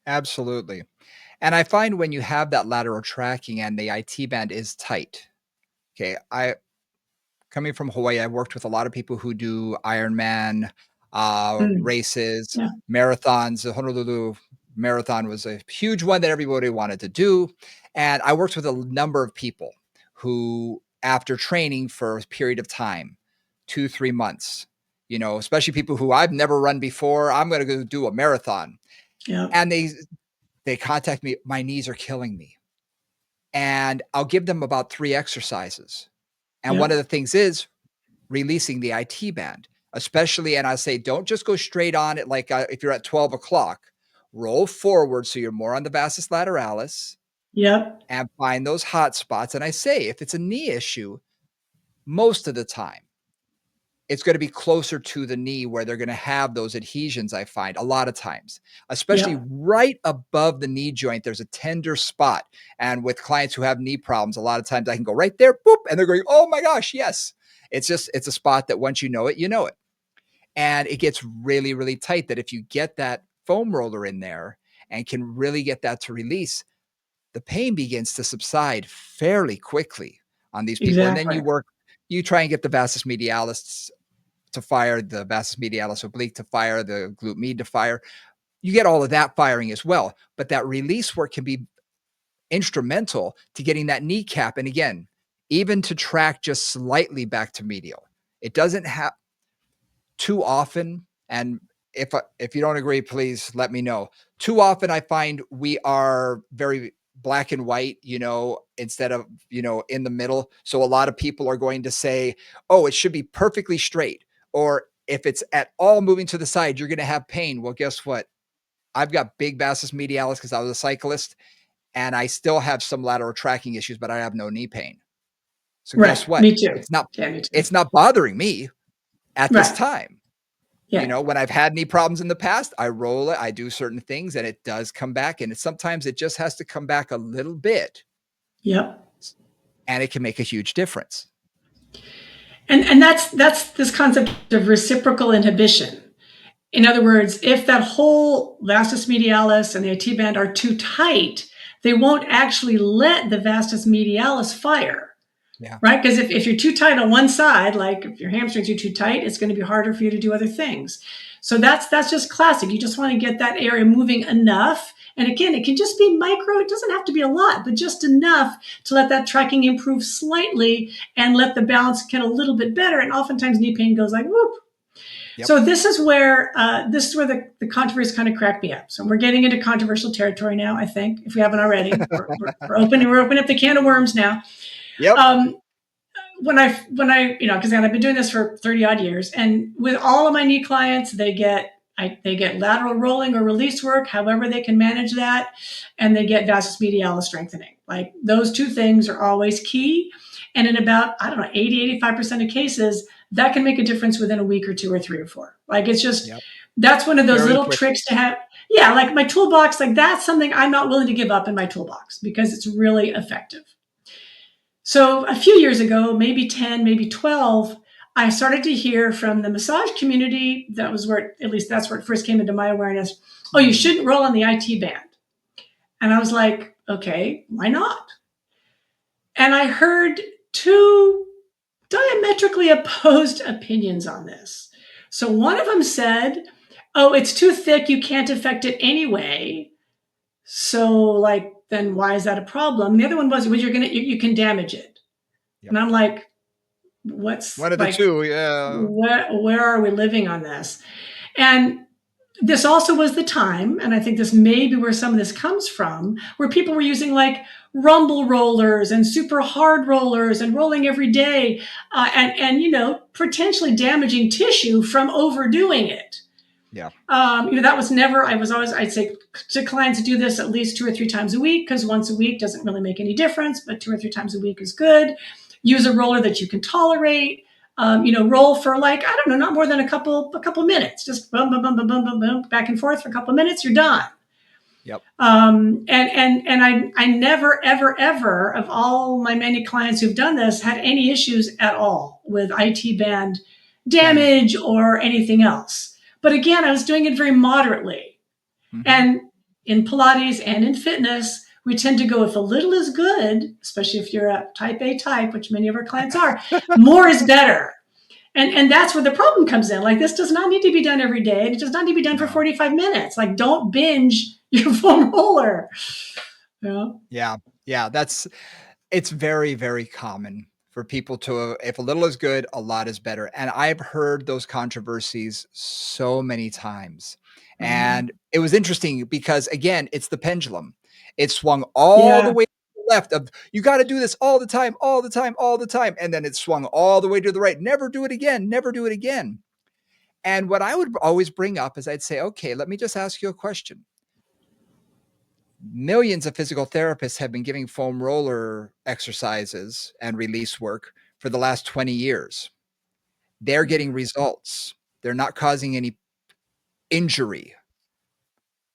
Speaker 1: Absolutely. And I find when you have that lateral tracking and the IT band is tight. Okay. Coming from Hawaii, I've worked with a lot of people who do Ironman
Speaker 2: Mm,
Speaker 1: races,
Speaker 2: yeah,
Speaker 1: marathons. The Honolulu Marathon was a huge one that everybody wanted to do. And I worked with a number of people who, after training for a period of time, 2, 3 months, especially people who I've never run before, I'm going to go do a marathon.
Speaker 2: yeah,
Speaker 1: And they contact me, my knees are killing me. And I'll give them about 3 exercises. And
Speaker 2: yeah,
Speaker 1: one of the things is releasing the IT band, especially, and I say, don't just go straight on it. Like if you're at 12 o'clock, roll forward. So you're more on the vastus lateralis
Speaker 2: yep,
Speaker 1: and find those hot spots. And I say, if it's a knee issue, most of the time, it's going to be closer to the knee where they're going to have those adhesions. I find a lot of times, especially
Speaker 2: yep,
Speaker 1: right above the knee joint, there's a tender spot. And with clients who have knee problems, a lot of times I can go right there, boop, and they're going, oh my gosh, yes. It's a spot that once you know it, you know it. And it gets really, really tight that if you get that foam roller in there and can really get that to release, the pain begins to subside fairly quickly on these people. And then
Speaker 2: exactly.
Speaker 1: you try and get the vastus medialis to fire, the vastus medialis oblique to fire, the glute med to fire. You get all of that firing as well. But that release work can be instrumental to getting that kneecap. And again, even to track just slightly back to medial. It doesn't have too often. And if you don't agree, please let me know. Too often, I find we are very black and white, instead of, in the middle. So a lot of people are going to say, oh, it should be perfectly straight. Or if it's at all moving to the side, you're going to have pain. Well, guess what? I've got big vastus medialis because I was a cyclist and I still have some lateral tracking issues, but I have no knee pain. So
Speaker 2: Right.
Speaker 1: guess what?
Speaker 2: Me too.
Speaker 1: It's not
Speaker 2: Yeah, me too.
Speaker 1: it's not bothering me at this
Speaker 2: Right.
Speaker 1: time.
Speaker 2: Yeah.
Speaker 1: When I've had knee problems in the past, I roll it, I do certain things, and it does come back. And sometimes it just has to come back a little bit,
Speaker 2: Yep.
Speaker 1: and it can make a huge difference.
Speaker 2: And that's this concept of reciprocal inhibition. In other words, if that whole vastus medialis and the IT band are too tight, they won't actually let the vastus medialis fire.
Speaker 1: Yeah.
Speaker 2: Right? Because if you're too tight on one side, like if your hamstrings are too tight, it's going to be harder for you to do other things. So that's just classic. You just want to get that area moving enough. And again, it can just be micro. It doesn't have to be a lot, but just enough to let that tracking improve slightly and let the balance get a little bit better. And oftentimes knee pain goes like whoop.
Speaker 1: Yep.
Speaker 2: So this is where the controversy kind of cracked me up. So we're getting into controversial territory now. I think if we haven't already, we're opening up the can of worms now.
Speaker 1: Yep.
Speaker 2: Um, when I because I've been doing this for 30 odd years, and with all of my knee clients, they get lateral rolling or release work, however they can manage that, and they get vastus medialis strengthening. Like those two things are always key. And in about, I don't know, 80, 85% of cases, that can make a difference within a week or two or three or four. Like it's just,
Speaker 1: Yep.
Speaker 2: that's one of those
Speaker 1: Very
Speaker 2: little
Speaker 1: quickly.
Speaker 2: tricks to have. Yeah, like my toolbox, like that's something I'm not willing to give up in my toolbox because it's really effective. So a few years ago, maybe 10, maybe 12, I started to hear from the massage community. That was where, at least that's where it first came into my awareness. Oh, you
Speaker 1: Mm.
Speaker 2: shouldn't roll on the IT band. And I was like, okay, why not? And I heard two diametrically opposed opinions on this. So one of them said, "Oh, it's too thick. You can't affect it anyway. So, like, then why is that a problem?" The other one was, "Well, you can damage it."
Speaker 1: Yep.
Speaker 2: And I'm like, "What's
Speaker 1: One of the
Speaker 2: like,
Speaker 1: two. Yeah.
Speaker 2: where are we living on this?" And this also was the time, and I think this may be where some of this comes from, where people were using like rumble rollers and super hard rollers and rolling every day, and potentially damaging tissue from overdoing it.
Speaker 1: Yeah.
Speaker 2: That was never. I'd say to clients, do this at least 2 or 3 times a week, because once a week doesn't really make any difference, but 2 or 3 times a week is good. Use a roller that you can tolerate. Roll for, like, I don't know, not more than a couple minutes. Just boom, boom, boom, boom, boom, boom, boom, back and forth for a couple of minutes. You're done.
Speaker 1: Yep.
Speaker 2: And I never, ever, ever, of all my many clients who've done this, had any issues at all with IT band damage or anything else. But again, I was doing it very moderately.
Speaker 1: Mm-hmm.
Speaker 2: And in Pilates and in fitness, we tend to go, if a little is good, especially if you're a type A type, which many of our clients are, more is better. And that's where the problem comes in. Like, this does not need to be done every day. It does not need to be done for
Speaker 1: No.
Speaker 2: 45 minutes. Like, don't binge your foam roller. Yeah.
Speaker 1: Yeah. Yeah. It's very, very common for people to, if a little is good, a lot is better. And I've heard those controversies so many times.
Speaker 2: Mm-hmm.
Speaker 1: And it was interesting because, again, it's the pendulum. It swung all the
Speaker 2: Yeah.
Speaker 1: way to the left of, you got to do this all the time, all the time, all the time. And then it swung all the way to the right. Never do it again. Never do it again. And what I would always bring up is I'd say, okay, let me just ask you a question. Millions of physical therapists have been giving foam roller exercises and release work for the last 20 years. They're getting results. They're not causing any injury.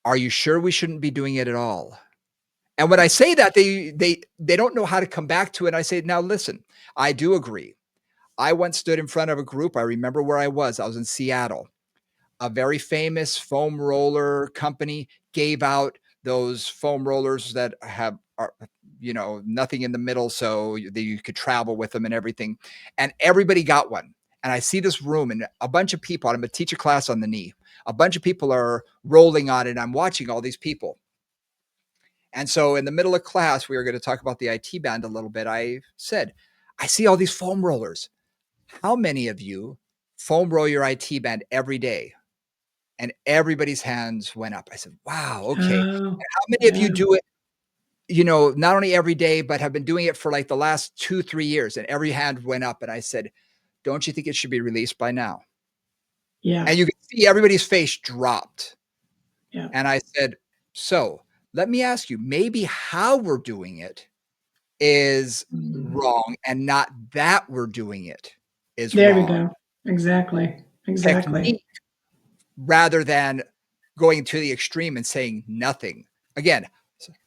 Speaker 1: Are you sure we shouldn't be doing it at all? And when I say that, they don't know how to come back to it. I say, now listen, I do agree. I once stood in front of a group. I remember where I was. I was in Seattle. A very famous foam roller company gave out those foam rollers that have nothing in the middle, so you could travel with them and everything. And everybody got one. And I see this room and a bunch of people. I'm going to teach a class on the knee. A bunch of people are rolling on it. I'm watching all these people. And so in the middle of class, we were going to talk about the IT band a little bit. I said, I see all these foam rollers. How many of you foam roll your IT band every day? And everybody's hands went up. I said, wow, okay.
Speaker 2: Oh,
Speaker 1: And how many of you
Speaker 2: yeah.
Speaker 1: do it, not only every day, but have been doing it for like the last 2-3 years? And every hand went up. And I said, don't you think it should be released by now?
Speaker 2: Yeah.
Speaker 1: And you could see everybody's face dropped.
Speaker 2: Yeah.
Speaker 1: And I said, so let me ask you, maybe how we're doing it is
Speaker 2: Mm.
Speaker 1: wrong and not that we're doing it is
Speaker 2: There we
Speaker 1: wrong.
Speaker 2: go. Exactly. Exactly.
Speaker 1: Technique rather than going to the extreme and saying nothing. Again,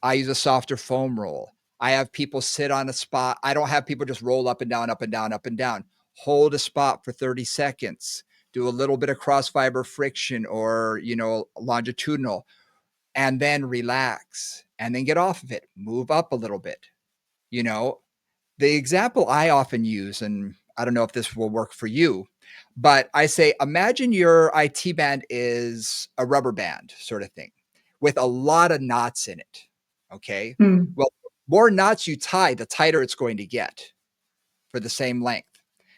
Speaker 1: I use a softer foam roll. I have people sit on a spot. I don't have people just roll up and down, up and down, up and down. Hold a spot for 30 seconds. Do a little bit of cross fiber friction or, longitudinal, and then relax and then get off of it. Move up a little bit. You know, the example I often use, and I don't know if this will work for you, but I say, imagine your IT band is a rubber band sort of thing with a lot of knots in it. Okay.
Speaker 2: Mm.
Speaker 1: Well, more knots you tie, the tighter it's going to get for the same length.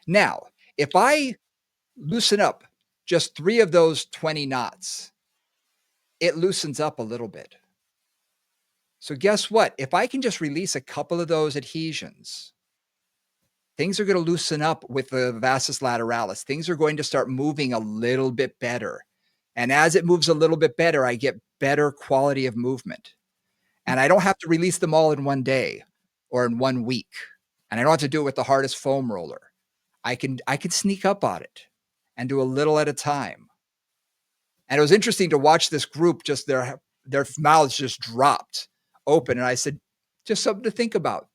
Speaker 1: Now, if I loosen up just 3 of those 20 knots, it loosens up a little bit. So, guess what? If I can just release a couple of those adhesions, things are going to loosen up with the vastus lateralis. Things are going to start moving a little bit better. And as it moves a little bit better, I get better quality of movement. And I don't have to release them all in one day or in 1 week. And I don't have to do it with the hardest foam roller. I can sneak up on it and do a little at a time. And it was interesting to watch this group, just their mouths just dropped open. And I said, just something to think about.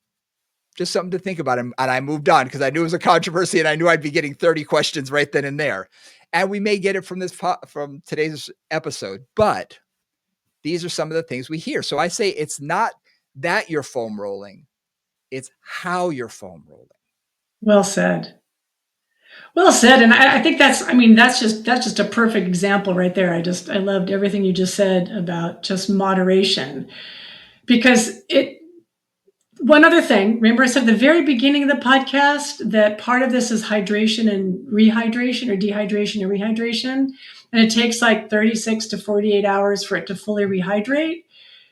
Speaker 1: Just something to think about. And I moved on because I knew it was a controversy and I knew I'd be getting 30 questions right then and there. And we may get it from today's episode, but these are some of the things we hear. So I say it's not that you're foam rolling, it's how you're foam rolling.
Speaker 2: Well said. Well said. And I think that's just a perfect example right there. I loved everything you just said about just moderation because one other thing, remember I said at the very beginning of the podcast that part of this is hydration and rehydration or dehydration and rehydration. And it takes like 36 to 48 hours for it to fully rehydrate.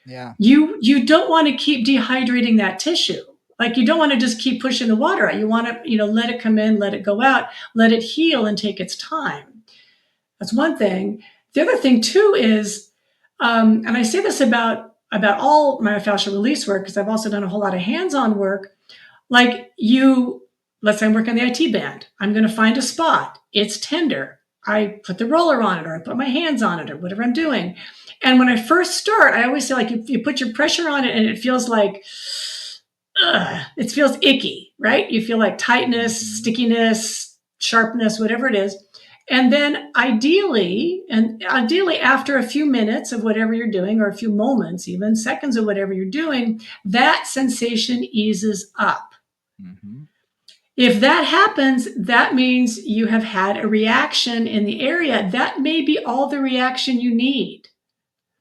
Speaker 1: Yeah.
Speaker 2: You don't want to keep dehydrating that tissue. Like you don't want to just keep pushing the water out. You want to, let it come in, let it go out, let it heal and take its time. That's one thing. The other thing too is, and I say this about all myofascial release work because I've also done a whole lot of hands-on work. Like let's say I'm working on the IT band. I'm going to find a spot. It's tender. I put the roller on it, or I put my hands on it, or whatever I'm doing. And when I first start, I always say like you put your pressure on it, and it feels like it feels icky, right? You feel like tightness,
Speaker 1: Mhm.
Speaker 2: stickiness, sharpness, whatever it is. And then ideally after a few minutes of whatever you're doing, or a few moments, even seconds of whatever you're doing, that sensation eases up.
Speaker 1: Mhm.
Speaker 2: If that happens, that means you have had a reaction in the area. That may be all the reaction you need.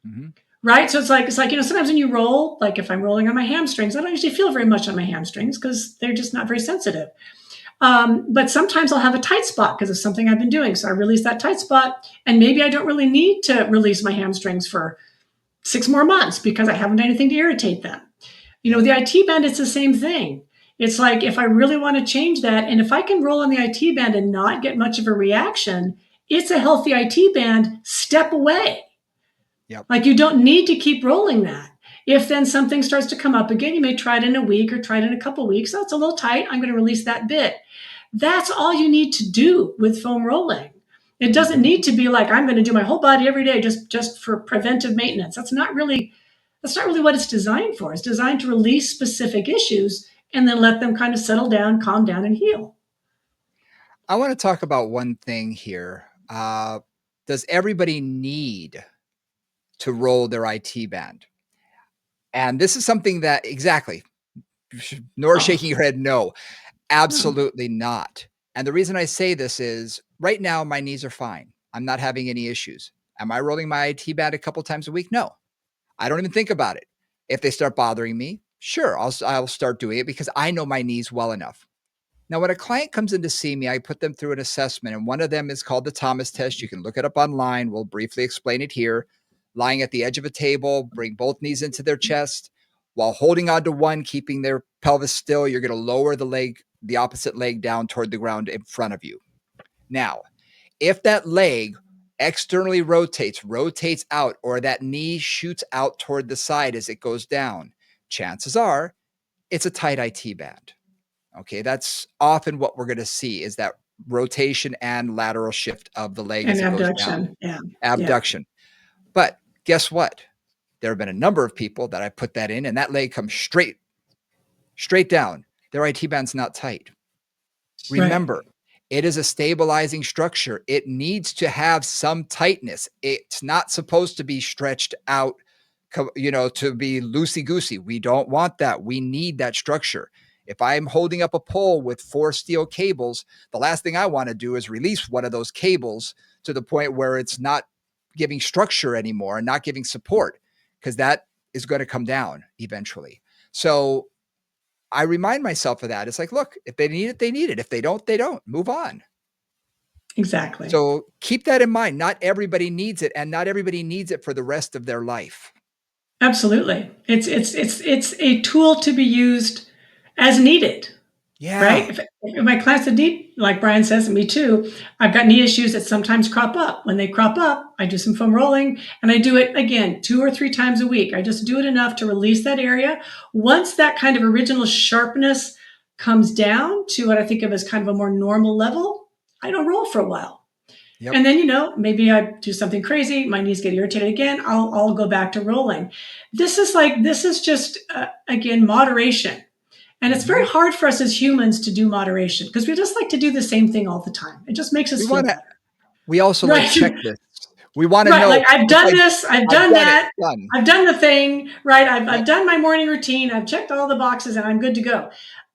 Speaker 1: Mhm.
Speaker 2: Right. So it's like, sometimes when you roll, like if I'm rolling on my hamstrings, I don't usually feel very much on my hamstrings because they're just not very sensitive. But sometimes I'll have a tight spot because of something I've been doing. So I release that tight spot, and maybe I don't really need to release my hamstrings for 6 more months because I haven't done anything to irritate them.
Speaker 1: Yep.
Speaker 2: The IT band, it's the same thing. It's like if I really want to change that, and if I can roll on the IT band and not get much of a reaction, it's a healthy IT band. Step away.
Speaker 1: Yep.
Speaker 2: Like you don't need to keep rolling that. If then something starts to come up again, you may try it in a week or try it in a couple of weeks. Oh, it's a little tight. I'm going to release that bit. That's all you need to do with foam rolling. It doesn't
Speaker 1: Mhm.
Speaker 2: need to be like I'm going to do my whole body every day just for preventive maintenance. That's not really what it's designed for. It's designed to release specific issues and then let them kind of settle down, calm down, and heal.
Speaker 1: I wanna talk about one thing here. Does everybody need to roll their IT band? And this is something that exactly. Nora
Speaker 2: Oh,
Speaker 1: shaking your head, no.
Speaker 2: no.
Speaker 1: Absolutely not. And the reason I say this is right now, my knees are fine. I'm not having any issues. Am I rolling my IT band a couple times a week? No. I don't even think about it. If they start bothering me, sure, I'll start doing it because I know my knees well enough. Now, when a client comes in to see me, I put them through an assessment, and one of them is called the Thomas test. You can look it up online. We'll briefly explain it here. Lying at the edge of a table, bring both knees into their chest. While holding on to one, keeping their pelvis still, you're going to lower the opposite leg down toward the ground in front of you. Now, if that leg externally rotates out, or that knee shoots out toward the side as it goes down, chances are it's a tight IT band. Okay, that's often what we're going to see is that rotation and lateral shift of the leg
Speaker 2: And
Speaker 1: as it goes down,
Speaker 2: abduction. Yeah. Yeah.
Speaker 1: abduction. But guess what? There have been a number of people that I put that in, and that leg comes straight down. Their IT band's not tight.
Speaker 2: Right.
Speaker 1: Remember, it is a stabilizing structure. It needs to have some tightness. It's not supposed to be stretched out, to be loosey goosey. We don't want that. We need that structure. If I'm holding up a pole with 4 steel cables, the last thing I want to do is release one of those cables to the point where it's not giving structure anymore and not giving support, because that is going to come down eventually. So I remind myself of that. It's like, look, if they need it, they need it. If they don't, they don't. Move on.
Speaker 2: Exactly.
Speaker 1: So keep that in mind. Not everybody needs it, and not everybody needs it for the rest of their life.
Speaker 2: Absolutely. It's a tool to be used as needed, right?
Speaker 1: Yeah.
Speaker 2: If my clients have knee, like Brian says, and me too, I've got knee issues that sometimes crop up. When they crop up, I do some foam rolling, and I do it again 2 or 3 times a week. I just do it enough to release that area. Once that kind of original sharpness comes down to what I think of as kind of a more normal level, I don't roll for a while.
Speaker 1: Yep.
Speaker 2: And then, maybe I do something crazy, my knees get irritated again, I'll go back to rolling. This is just, again, moderation. And it's very
Speaker 1: Mhm.
Speaker 2: hard for us as humans to do moderation because we just like to do the same thing all the time. It just makes
Speaker 1: We
Speaker 2: us feel
Speaker 1: want to.
Speaker 2: better.
Speaker 1: We also like
Speaker 2: Right.
Speaker 1: checklists. We want to
Speaker 2: Right.
Speaker 1: know
Speaker 2: Like I've
Speaker 1: if
Speaker 2: done this, I've
Speaker 1: I've
Speaker 2: done
Speaker 1: done it.
Speaker 2: that,
Speaker 1: Done.
Speaker 2: I've done the thing, right? I've
Speaker 1: Yep.
Speaker 2: done my morning routine, I've checked all the boxes, and I'm good to go.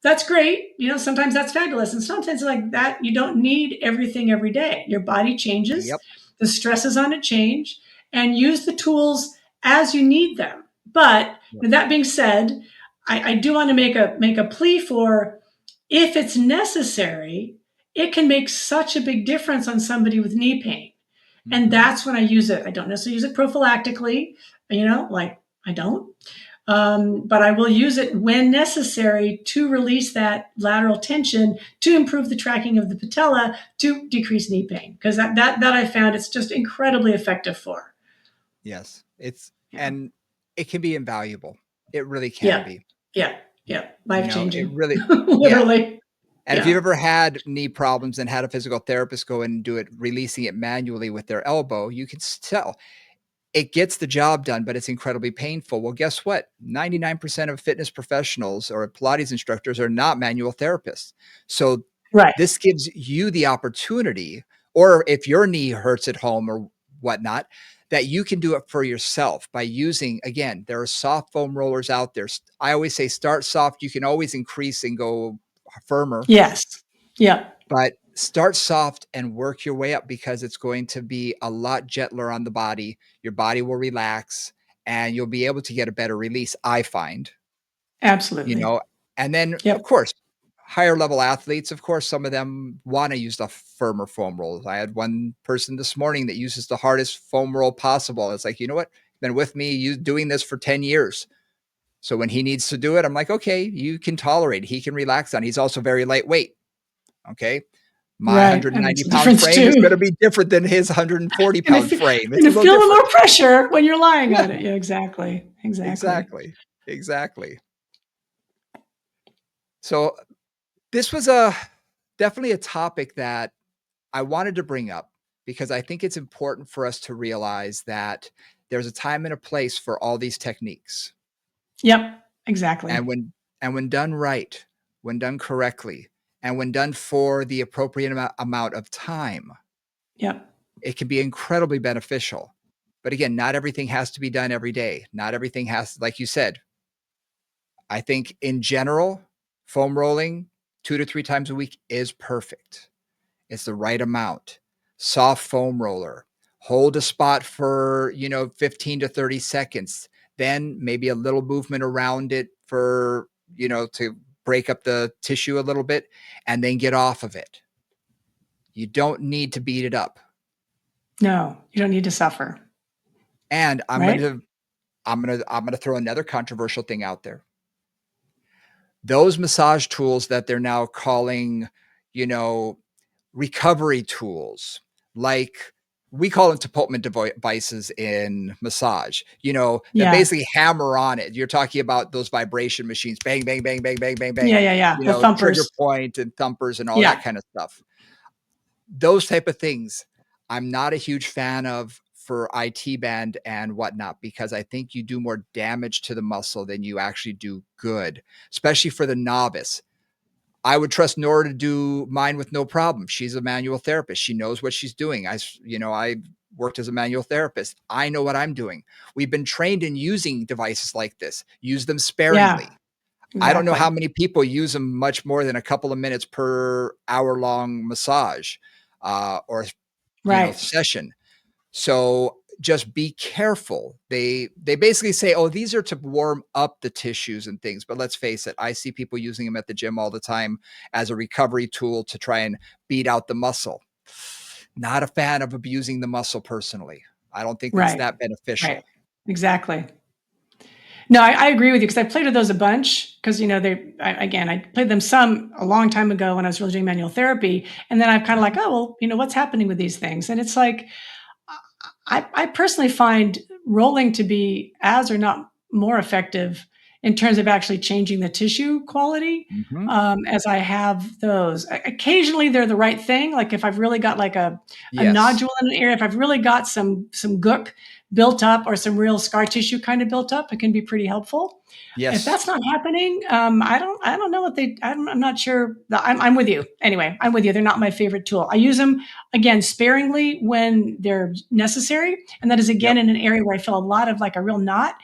Speaker 2: that's great. Sometimes that's fabulous. And sometimes like that, you don't need everything every day. Your body changes,
Speaker 1: Yep.
Speaker 2: the stresses on it change, and use the tools as you need them. But
Speaker 1: Yep.
Speaker 2: with that being said, I do want to make a plea for, if it's necessary, it can make such a big difference on somebody with knee pain. And
Speaker 1: Mm-hmm.
Speaker 2: that's when I use it. I don't necessarily use it prophylactically, like I don't. But I will use it when necessary to release that lateral tension to improve the tracking of the patella to decrease knee pain. Because that I found it's just incredibly effective for.
Speaker 1: Yes.
Speaker 2: Yeah.
Speaker 1: And it can be invaluable. It really can
Speaker 2: Yeah.
Speaker 1: be.
Speaker 2: Yeah. Yeah. Life
Speaker 1: It
Speaker 2: changing.
Speaker 1: really, yeah.
Speaker 2: Literally.
Speaker 1: And if you've
Speaker 2: Yeah.
Speaker 1: ever had knee problems and had a physical therapist go in and do it, releasing it manually with their elbow, you can tell it gets the job done, but it's incredibly painful. Well, guess what? 99% of fitness professionals or Pilates instructors are not manual therapists. So
Speaker 2: Right.
Speaker 1: this gives you the opportunity, or if your knee hurts at home or whatnot, that you can do it for yourself by using, again, there are soft foam rollers out there. I always say start soft. You can always increase and go firmer,
Speaker 2: Yes. Yeah.
Speaker 1: but start soft and work your way up because it's going to be a lot gentler on the body. Your body will relax and you'll be able to get a better release, I find, you
Speaker 2: Absolutely.
Speaker 1: know. And then, of
Speaker 2: Yep.
Speaker 1: course, higher level athletes, of course, some of them want to use the firmer foam rolls. I had one person this morning that uses the hardest foam roll possible. It's like, you know what? Been with me you doing this for 10 years. So when he needs to do it, I'm like, okay, you can tolerate it. He can relax on it. He's also very lightweight. Okay. My
Speaker 2: Right.
Speaker 1: 190
Speaker 2: That makes a
Speaker 1: pound
Speaker 2: difference
Speaker 1: frame is
Speaker 2: too.
Speaker 1: going to be different than his 140
Speaker 2: And
Speaker 1: pound frame. It's a
Speaker 2: to
Speaker 1: little
Speaker 2: feel the
Speaker 1: different.
Speaker 2: more pressure when you're lying
Speaker 1: Yeah,
Speaker 2: on it. Yeah, exactly. Exactly.
Speaker 1: exactly. Exactly. So this was a definitely a topic that I wanted to bring up because I think it's important for us to realize that there's a time and a place for all these techniques.
Speaker 2: Yep. Exactly.
Speaker 1: And when done right, when done correctly, and when done for the appropriate amount of time,
Speaker 2: Yep.
Speaker 1: it can be incredibly beneficial. But again, not everything has to be done every day. Not everything has, like you said, I think in general, foam rolling 2 to 3 times a week is perfect. It's the right amount. Soft foam roller, hold a spot for, 15 to 30 seconds, then maybe a little movement around it for, to break up the tissue a little bit, and then get off of it. You don't need to beat it up.
Speaker 2: No, you don't need to suffer.
Speaker 1: And
Speaker 2: Right?
Speaker 1: I'm going to throw another controversial thing out there. Those massage tools that they're now calling, you know, recovery tools, like we call them Tepotman devices in massage, that
Speaker 2: Yeah.
Speaker 1: basically hammer on it. You're talking about those vibration machines, bang, bang, bang, bang, bang, bang,
Speaker 2: Yeah.
Speaker 1: bang,
Speaker 2: Yeah. Yeah. The
Speaker 1: trigger
Speaker 2: thumpers.
Speaker 1: point and thumpers and all that
Speaker 2: Yeah.
Speaker 1: kind of stuff. Those type of things, I'm not a huge fan of for IT band and whatnot, because I think you do more damage to the muscle than you actually do good, especially for the novice. I would trust Nora to do mine with no problem. She's a manual therapist. She knows what she's doing. I worked as a manual therapist. I know what I'm doing. We've been trained in using devices like this. Use them
Speaker 2: Yeah.
Speaker 1: sparingly. I don't know how
Speaker 2: Exactly.
Speaker 1: many people use them much more than a couple of minutes per hour-long massage, or
Speaker 2: Right.
Speaker 1: session. So just be careful. They basically say, "Oh, these are to warm up the tissues and things." But let's face it, I see people using them at the gym all the time as a recovery tool to try and beat out the muscle. Not a fan of abusing the muscle personally. I don't think it's
Speaker 2: Right.
Speaker 1: that
Speaker 2: Right.
Speaker 1: beneficial.
Speaker 2: Exactly. No, I agree with you because I played with those a bunch because I played them some a long time ago when I was really doing manual therapy, and then I'm kind of like,
Speaker 1: Mhm.
Speaker 2: oh well, what's happening with these things, and it's like I personally find rolling to be as or not more effective in terms of actually changing the tissue quality,
Speaker 1: Mhm.
Speaker 2: as I have those. Occasionally, they're the right thing. Like if I've really got like a
Speaker 1: Yes.
Speaker 2: nodule in an area, if I've really got some gook built up or some real scar tissue kind of built up, it can be pretty helpful. If
Speaker 1: Yes.
Speaker 2: that's not happening, I don't know what I'm not sure. I'm with you. Anyway, I'm with you. They're not my favorite tool. I use them again sparingly when they're necessary, and that is again
Speaker 1: Yep.
Speaker 2: in an area where I feel a lot of like a real knot.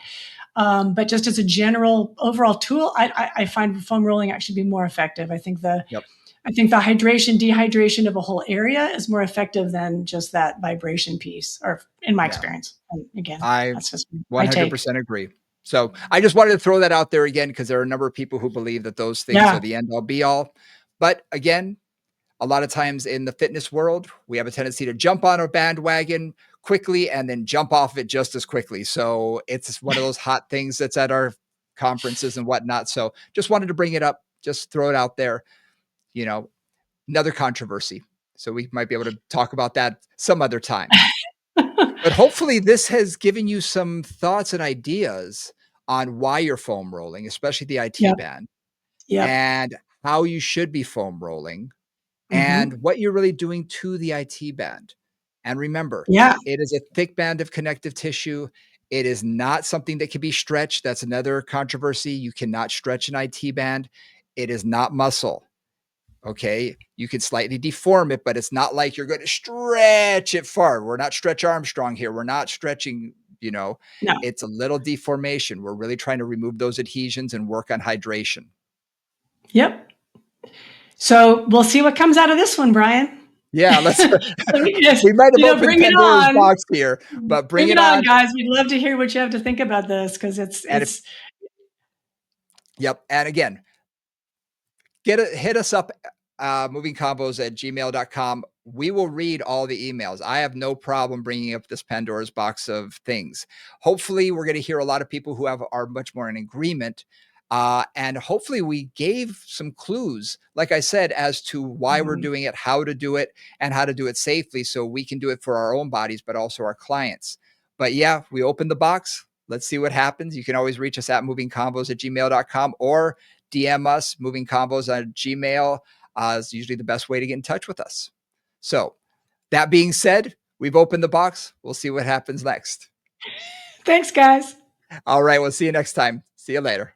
Speaker 2: But just as a general overall tool, I find foam rolling actually be more effective.
Speaker 1: Yep.
Speaker 2: I think the hydration, dehydration of a whole area is more effective than just that vibration piece, or in my
Speaker 1: Yeah.
Speaker 2: experience. And again,
Speaker 1: I
Speaker 2: that's just my take.
Speaker 1: 100% agree. So I just wanted to throw that out there again because there are a number of people who believe that those things are
Speaker 2: Yeah.
Speaker 1: the end all be all. But again, a lot of times in the fitness world, we have a tendency to jump on a bandwagon quickly and then jump off it just as quickly. So it's one of those hot things that's at our conferences and whatnot. So just wanted to bring it up, just throw it out there, you know, another controversy. So we might be able to talk about that some other time. But hopefully this has given you some thoughts and ideas on why you're foam rolling, especially the IT
Speaker 2: Yep.
Speaker 1: band,
Speaker 2: Yep.
Speaker 1: and how you should be foam rolling and
Speaker 2: Hmm.
Speaker 1: what you're really doing to the IT band. And remember,
Speaker 2: Yeah.
Speaker 1: it is a thick band of connective tissue. It is not something that can be stretched. That's another controversy. You cannot stretch an IT band. It is not muscle. Okay. You can slightly deform it, but it's not like you're going to stretch it far. We're not Stretch Armstrong here. We're not stretching,
Speaker 2: No.
Speaker 1: it's a little deformation. We're really trying to remove those adhesions and work on hydration.
Speaker 2: Yep. So we'll see what comes out of this one, Brian.
Speaker 1: Yeah, let's
Speaker 2: Let me just,
Speaker 1: we might have opened
Speaker 2: bring it
Speaker 1: Pandora's
Speaker 2: on.
Speaker 1: box here, but bring
Speaker 2: Bring
Speaker 1: it
Speaker 2: it on,
Speaker 1: on.
Speaker 2: guys. We'd love to hear what you have to think about this, because
Speaker 1: And if yep, and again, hit us up, movingcombos@gmail.com. We will read all the emails. I have no problem bringing up this Pandora's box of things. Hopefully, we're going to hear a lot of people who are much more in agreement. And hopefully, we gave some clues, like I said, as to why we're
Speaker 2: Mhm.
Speaker 1: doing it, how to do it, and how to do it safely so we can do it for our own bodies, but also our clients. But yeah, we opened the box. Let's see what happens. You can always reach us at movingcombos@gmail.com or DM us, Moving Combos on Gmail is usually the best way to get in touch with us. So that being said, we've opened the box. We'll see what happens next.
Speaker 2: Thanks, guys.
Speaker 1: All right. We'll see you next time. See you later.